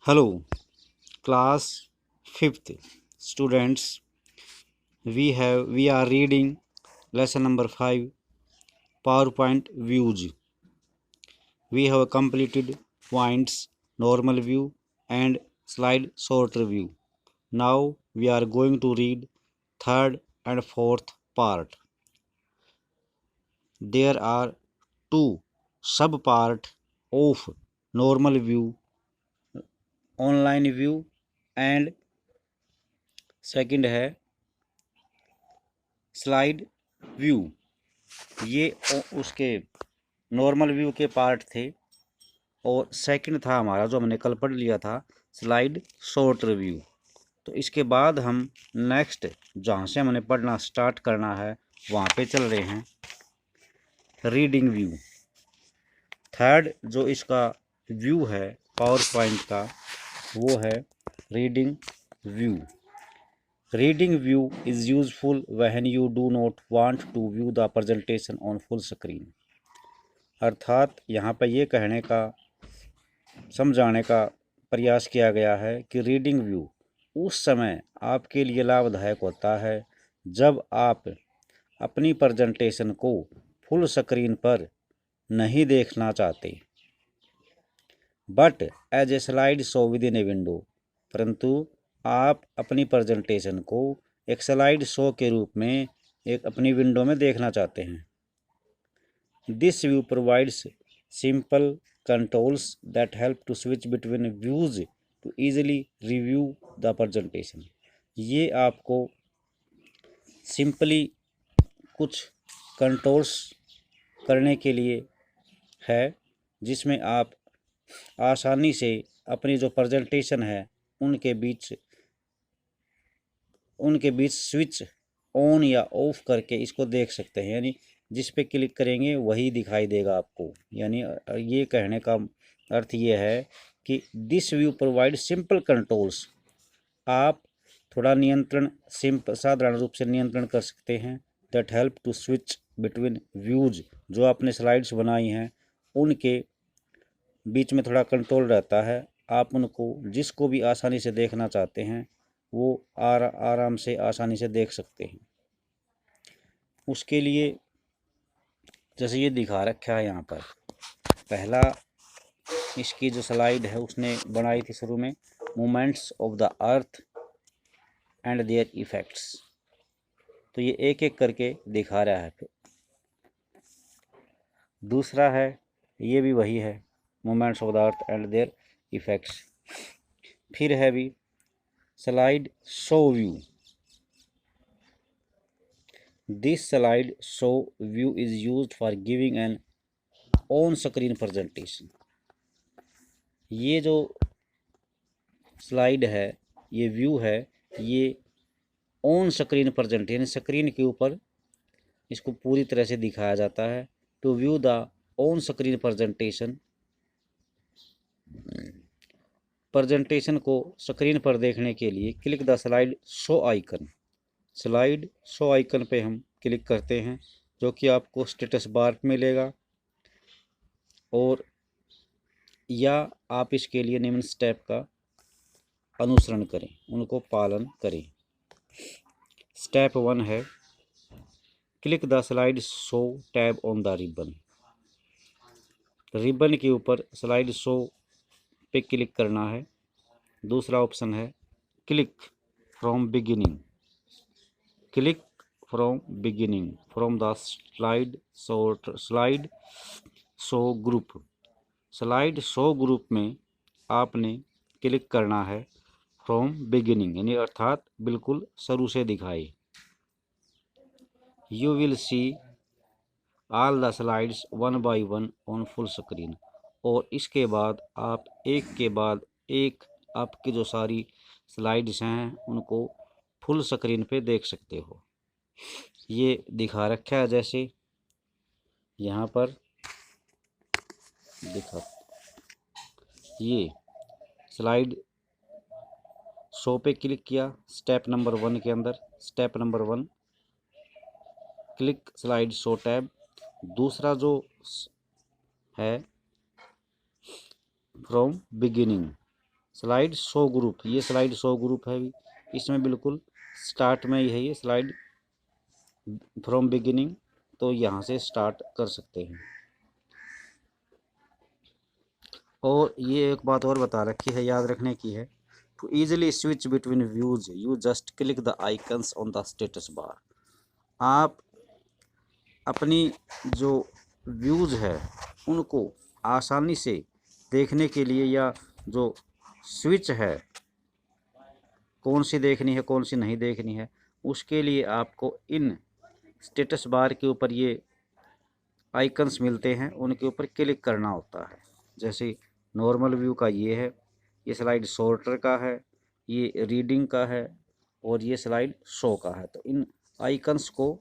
Hello, class 5th students. We are reading lesson number 5, PowerPoint views. We have completed points, normal view and slide sorter view. Now we are going to read third and fourth part. There are two sub part of normal view, online view and second है slide view. ये उसके normal view के part थे और second था हमारा जो हमने कल पढ़ लिया था स्लाइड शॉर्ट रिव्यू। तो इसके बाद हम नेक्स्ट जहाँ से हमने पढ़ना स्टार्ट करना है वहाँ पे चल रहे हैं रीडिंग व्यू। थर्ड जो इसका व्यू है पावर पॉइंट का वो है reading view. Reading view is useful when you do not want to view the presentation on full screen। अर्थात यहाँ पर ये कहने का समझाने का प्रयास किया गया है कि रीडिंग व्यू उस समय आपके लिए लाभदायक होता है जब आप अपनी प्रेजेंटेशन को फुल स्क्रीन पर नहीं देखना चाहते। But as a slide show within a window, परंतु आप अपनी प्रेजेंटेशन को एक स्लाइड शो के रूप में एक अपनी विंडो में देखना चाहते हैं। This view provides simple controls that help to switch between views to easily review the presentation. ये आपको सिंपली कुछ कंट्रोल्स करने के लिए है जिसमें आप आसानी से अपनी जो प्रेजेंटेशन है उनके बीच स्विच ऑन या ऑफ करके इसको देख सकते हैं। यानी जिस पे क्लिक करेंगे वही दिखाई देगा आपको। यानी ये कहने का अर्थ ये है कि this view provide simple controls. आप थोड़ा नियंत्रण साधारण रूप से नियंत्रण कर सकते हैं that help to switch between views. जो आपने स्लाइड्स बनाई हैं उनके बीच में थोड़ा कंट्रोल रहता है। आप उनको जिसको भी आसानी से देखना चाहते हैं वो आराम से आसानी से देख सकते हैं। उसके लिए जैसे ये दिखा रखा है यहाँ पर, पहला इसकी जो स्लाइड है उसने बनाई थी शुरू में movements of the earth and there effects. तो ये एक एक करके दिखा रहा है। फिर दूसरा है ये भी वही है movements of the earth and there effects. फिर है भी slide show view. This slide show view is used for giving an on-screen presentation। ये जो स्लाइड है ये व्यू है ये ऑन स्क्रीन प्रेजेंट यानी स्क्रीन के ऊपर इसको पूरी तरह से दिखाया जाता है। To view the on screen presentation को स्क्रीन पर देखने के लिए click the slide show icon. Slide show icon पे हम क्लिक करते हैं जो कि आपको स्टेटस बार पे मिलेगा और या आप इसके लिए निम्न स्टेप का अनुसरण करें, उनको पालन करें। स्टेप 1 है click the slide show tab on the ribbon. Ribbon के ऊपर स्लाइड शो पे क्लिक करना है। दूसरा ऑप्शन है click from beginning. Click from beginning from the slide show group. Slide show group में आपने क्लिक करना है फ्रॉम बिगिनिंग यानी अर्थात बिल्कुल शुरू से दिखाए। You will see all the slides one by one on full screen. और इसके बाद आप एक के बाद एक आपकी जो सारी स्लाइड्स हैं उनको फुल स्क्रीन पे देख सकते हो। ये दिखा रखा है जैसे यहाँ पर दिखा, ये स्लाइड शो पे क्लिक किया स्टेप नंबर 1 के अंदर। Step number 1 click slide show tab. दूसरा जो है from beginning slide show group, ये स्लाइड शो ग्रुप है, इसमें बिल्कुल स्टार्ट में ही है ये स्लाइड फ्रॉम बिगिनिंग, तो यहाँ से स्टार्ट कर सकते हैं। और ये एक बात और बता रखी है, याद रखने की है, to easily switch between views you just click the icons on the status bar. आप अपनी जो व्यूज है उनको आसानी से देखने के लिए, या जो स्विच है कौन सी देखनी है कौन सी नहीं देखनी है, उसके लिए आपको इन स्टेटस बार के ऊपर ये आइकन्स मिलते हैं, उनके ऊपर क्लिक करना होता है। जैसे नॉर्मल व्यू का ये है, ये स्लाइड सॉर्टर का है, ये रीडिंग का है, और ये स्लाइड शो का है। तो इन आइकन्स को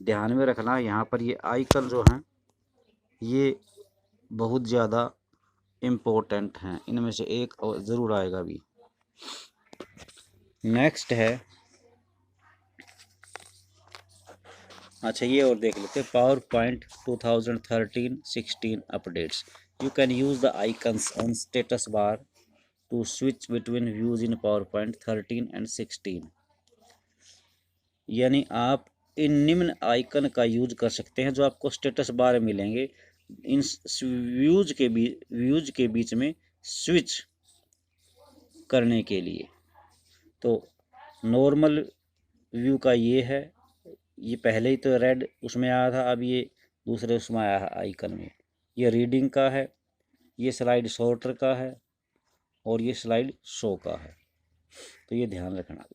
ध्यान में रखना। यहाँ पर ये आइकन जो हैं ये बहुत ज़्यादा इम्पोर्टेंट हैं, इनमें से एक और ज़रूर आएगा भी। नेक्स्ट है, अच्छा ये और देख लेते हैं, PowerPoint 2013-16 updates. You can use the icons on status bar to switch between views in PowerPoint 13 and 16। यानी आप इन निम्न आइकन का यूज कर सकते हैं जो आपको स्टेटस बार में मिलेंगे, इन व्यूज के बीच में स्विच करने के लिए। तो नॉर्मल व्यू का ये है, ये पहले ही तो रेड उसमें आया था, अब ये दूसरे उसमें आया है आइकन में। ये रीडिंग का है, ये स्लाइड सॉर्टर का है, और ये स्लाइड शो का है। तो ये ध्यान रखना,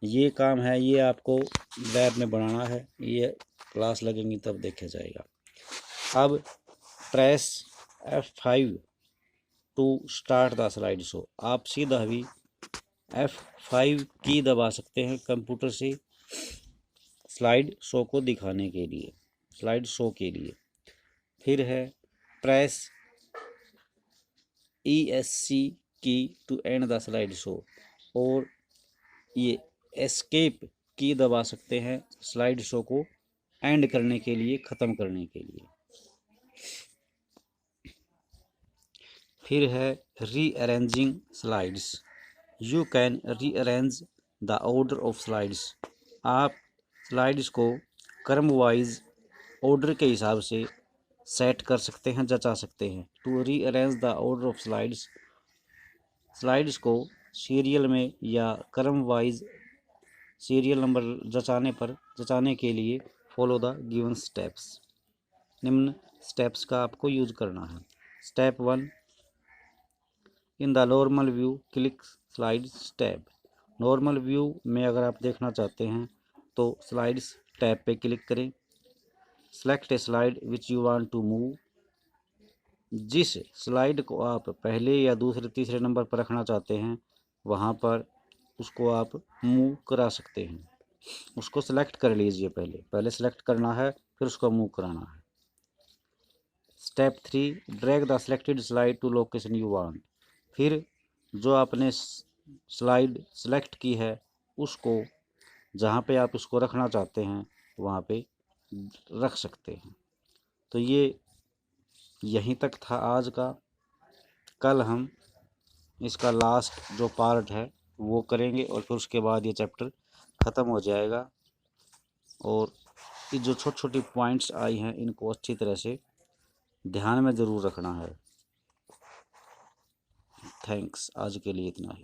ये काम है, ये आपको लैब में बनाना है, ये क्लास लगेंगी तब देखा जाएगा। अब press F5 to start the slide show. आप सीधा भी F5 की दबा सकते हैं कंप्यूटर से स्लाइड शो को दिखाने के लिए, स्लाइड शो के लिए। फिर है press ESC key to end the slide show, और ये एस्केप की दबा सकते हैं स्लाइड शो को एंड करने के लिए, ख़त्म करने के लिए। फिर है rearranging slides. You can rearrange the order of slides. आप स्लाइड्स को क्रम वाइज ऑर्डर के हिसाब से सेट कर सकते हैं, जचा सकते हैं। To rearrange the order of slides, slides को सीरियल में या क्रम वाइज सीरियल नंबर जचाने के लिए फॉलो द गिवन स्टेप्स। निम्न स्टेप्स का आपको यूज करना है। Step 1, in the normal view click slides tab. Normal view में अगर आप देखना चाहते हैं तो स्लाइड्स टैब पे क्लिक करें। Select a slide which you want to move. जिस स्लाइड को आप पहले या दूसरे तीसरे नंबर पर रखना चाहते हैं वहाँ पर उसको आप मूव करा सकते हैं। उसको सेलेक्ट कर लीजिए, पहले सेलेक्ट करना है, फिर उसको मूव कराना है। Step 3, drag the selected slide to location you want. फिर जो आपने स्लाइड सेलेक्ट की है उसको जहाँ पे आप उसको रखना चाहते हैं वहाँ पे रख सकते हैं। तो ये यहीं तक था आज का। कल हम इसका लास्ट जो पार्ट है वो करेंगे, और फिर उसके बाद ये चैप्टर ख़त्म हो जाएगा। और ये जो छोटी छोटी पॉइंट्स आई हैं इनको अच्छी तरह से ध्यान में ज़रूर रखना है। थैंक्स, आज के लिए इतना ही।